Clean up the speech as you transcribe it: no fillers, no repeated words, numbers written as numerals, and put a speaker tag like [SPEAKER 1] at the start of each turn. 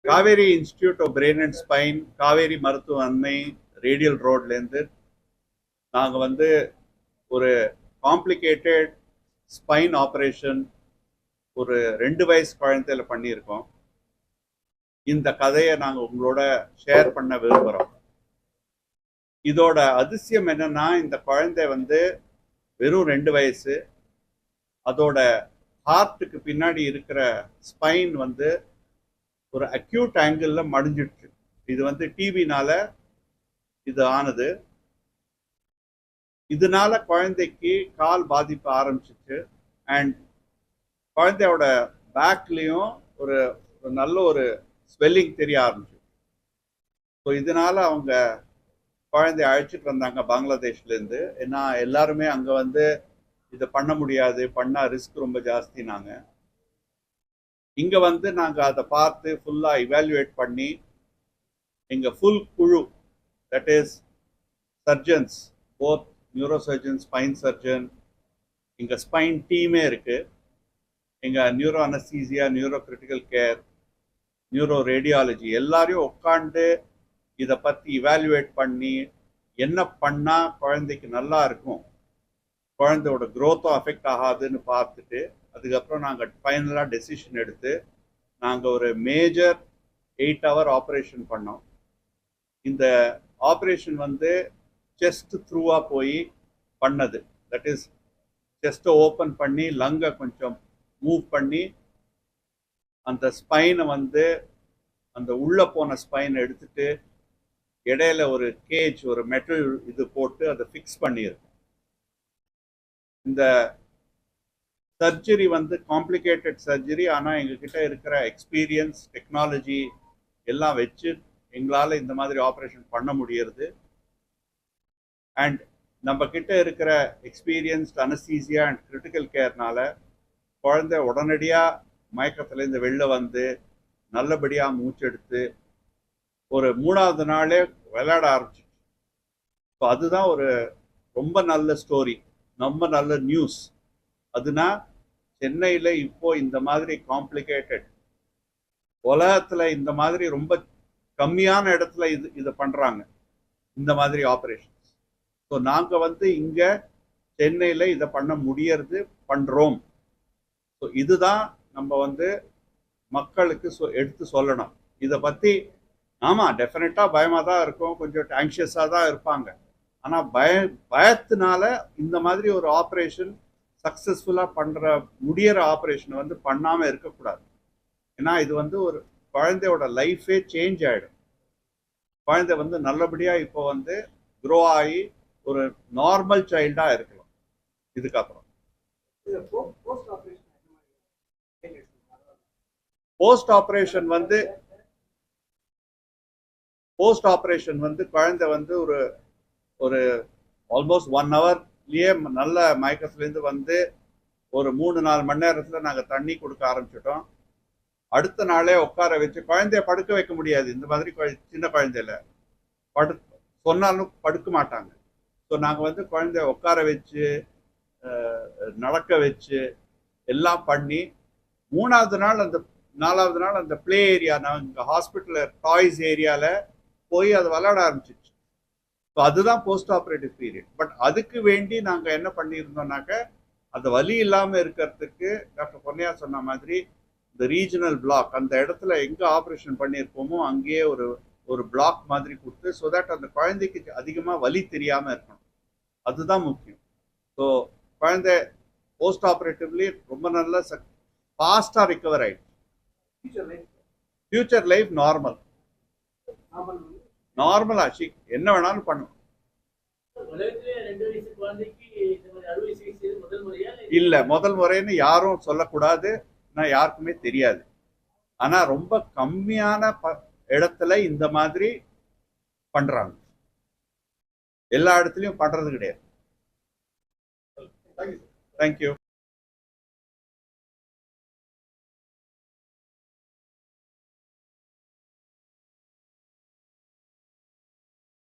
[SPEAKER 1] Kaveri institute of brain and spine, Kaveri மருத்துவமனை, radial ரோட்லேருந்து நாங்கள் வந்து ஒரு காம்ப்ளிகேட்டட் ஸ்பைன் ஆப்ரேஷன் ஒரு 2 வயசு குழந்தையில பண்ணியிருக்கோம். இந்த கதையை நாங்கள் உங்களோட ஷேர் பண்ண விரும்புகிறோம். இதோட அதிசயம் என்னன்னா, இந்த குழந்தை வந்து வெறும் 2 வயசு. அதோட ஹார்ட்டுக்கு பின்னாடி இருக்கிற ஸ்பைன் வந்து ஒரு அக்யூட் ஆங்கிள் மடிஞ்சிடுச்சு. இது வந்து டிவினால இது ஆனது. இதனால குழந்தைக்கு கால் பாதிப்பு ஆரம்பிச்சிச்சு. அண்ட் குழந்தையோட பேக்லேயும் ஒரு நல்ல ஒரு ஸ்வெல்லிங் தெரிய ஆரம்பிச்சு. ஸோ இதனால அவங்க குழந்தைய அழைச்சிட்டு வந்தாங்க பங்களாதேஷ்லேருந்து. ஏன்னா எல்லாருமே அங்கே வந்து இதை பண்ண முடியாது, பண்ணால் ரிஸ்க் ரொம்ப ஜாஸ்தினாங்க. இங்கே வந்து நாங்கள் அதை பார்த்து ஃபுல்லாக இவாலுவேட் பண்ணி எங்கள் ஃபுல் குழு, that is surgeons, both neuro surgeon, spine surgeon, எங்கள் ஸ்பைன் டீமே இருக்குது. எங்கள் neuro anaesthesia, neuro critical care, neuro radiology எல்லாரையும் உட்காந்து இதை பற்றி இவாலுவேட் பண்ணி என்ன பண்ணால் குழந்தைக்கு நல்லா இருக்கும், குழந்தையோட க்ரோத்தும் அஃபெக்ட் ஆகாதுன்னு பார்த்துட்டு அதுக்கப்புறம் நாங்கள் ஃபைனலாக டெசிஷன் எடுத்து நாங்கள் ஒரு மேஜர் 8 hour ஆப்ரேஷன் பண்ணோம். இந்த ஆப்ரேஷன் வந்து செஸ்ட் த்ரூவாக போய் பண்ணது. தட் இஸ் செஸ்ட்டை ஓப்பன் பண்ணி லங்கை கொஞ்சம் மூவ் பண்ணி அந்த ஸ்பைனை வந்து அந்த உள்ளே போன ஸ்பைனை எடுத்துட்டு இடையில ஒரு கேஜ், ஒரு மெட்டல் இது போட்டு அதை ஃபிக்ஸ் பண்ணியிருக்கோம். இந்த சர்ஜரி வந்து காம்ப்ளிகேட்டட் சர்ஜரி. ஆனால் எங்ககிட்ட இருக்கிற எக்ஸ்பீரியன்ஸ், டெக்னாலஜி எல்லாம் வச்சு எங்களால் இந்த மாதிரி ஆப்ரேஷன் பண்ண முடியறது. அண்ட் நம்ம கிட்ட இருக்கிற எக்ஸ்பீரியன்ஸ்ட் அனஸ்தீசியா அண்ட் கிரிட்டிக்கல் கேர்னால குழந்தை உடனடியாக மயக்கத்துலேருந்து வெளில வந்து நல்லபடியாக மூச்செடுத்து ஒரு 3வது நாளே விளையாட ஆரம்பிச்சிச்சு. ஸோ அதுதான் ஒரு ரொம்ப நல்ல ஸ்டோரி, ரொம்ப நல்ல நியூஸ். அதுனா சென்னையில் இப்போ இந்த மாதிரி காம்ப்ளிகேட்டட், உலகத்தில் இந்த மாதிரி ரொம்ப கம்மியான இடத்துல இதை பண்ணுறாங்க, இந்த மாதிரி ஆப்ரேஷன்ஸ். ஸோ நாங்கள் வந்து இங்கே சென்னையில் இதை பண்ண முடியறது, பண்ணுறோம். ஸோ இதுதான் நம்ம வந்து மக்களுக்கு எடுத்து சொல்லணும். இதை பற்றி ஆமாம், டெஃபினட்டாக பயமாக தான் இருக்கும், கொஞ்சம் ஆங்ஷியஸாக தான் இருப்பாங்க. ஆனால் பயத்தினால இந்த மாதிரி ஒரு ஆப்ரேஷன் சக்ஸஸ்ஃபுல்லாக முடிகிற ஆப்ரேஷனை வந்து பண்ணாமல் இருக்கக்கூடாது. ஏன்னா இது வந்து ஒரு குழந்தையோட லைஃபே சேஞ்ச் ஆகிடும். குழந்தை வந்து நல்லபடியாக இப்போ வந்து க்ரோ ஆகி ஒரு நார்மல் சைல்டாக இருக்கலாம் இதுக்கப்புறம். போஸ்ட் ஆப்ரேஷன் வந்து குழந்தை வந்து ஒரு ஆல்மோஸ்ட் 1 hourலயே நல்ல மயக்கத்துலேருந்து வந்து ஒரு 3-4 மணி நேரத்தில் நாங்கள் தண்ணி கொடுக்க ஆரம்பிச்சிட்டோம். அடுத்த நாளே உட்கார வச்சு, குழந்தைய படுக்க வைக்க முடியாது இந்த மாதிரி சின்ன குழந்தையில, சொன்னாலும் படுக்க மாட்டாங்க. ஸோ நாங்கள் வந்து குழந்தைய உட்கார வச்சு நடக்க வச்சு எல்லாம் பண்ணி 3வது நாள் அந்த 4வது நாள் அந்த பிளே ஏரியா, நாங்கள் ஹாஸ்பிட்டலில் டாய்ஸ் ஏரியாவில் போய் அதை விளையாட ஆரம்பிச்சிச்சு. ஸோ அதுதான் போஸ்ட் ஆப்ரேட்டிவ் பீரியட். பட் அதுக்கு வேண்டி நாங்கள் என்ன பண்ணியிருந்தோம்னாக்க, அந்த வலி இல்லாமல் இருக்கிறதுக்கு டாக்டர் பொன்னையா சொன்ன மாதிரி இந்த ரீஜனல் பிளாக், அந்த இடத்துல எங்கே ஆப்ரேஷன் பண்ணியிருப்போமோ அங்கேயே ஒரு பிளாக் மாதிரி கொடுத்து, ஸோ தட் அந்த குழந்தைக்கு அதிகமாக வலி தெரியாமல் இருக்கணும். அதுதான் முக்கியம். ஸோ குழந்தை போஸ்ட் ஆப்ரேட்டிவ்லி ரொம்ப நல்ல ஃபாஸ்ட்டாக ரிகவர் ஆகிடுச்சு. ஃபியூச்சர் லைஃப் நார்மலாச்சு, என்ன வேணாலும் பண்ணும். இல்ல, முதல் முறைன்னு யாரும் சொல்லக்கூடாது, நான் யாருக்குமே தெரியாது. ஆனா ரொம்ப கம்மியான இடத்துல இந்த மாதிரி பண்றாங்க, எல்லா இடத்துலயும் பண்றது கிடையாது. தேங்க்யூ.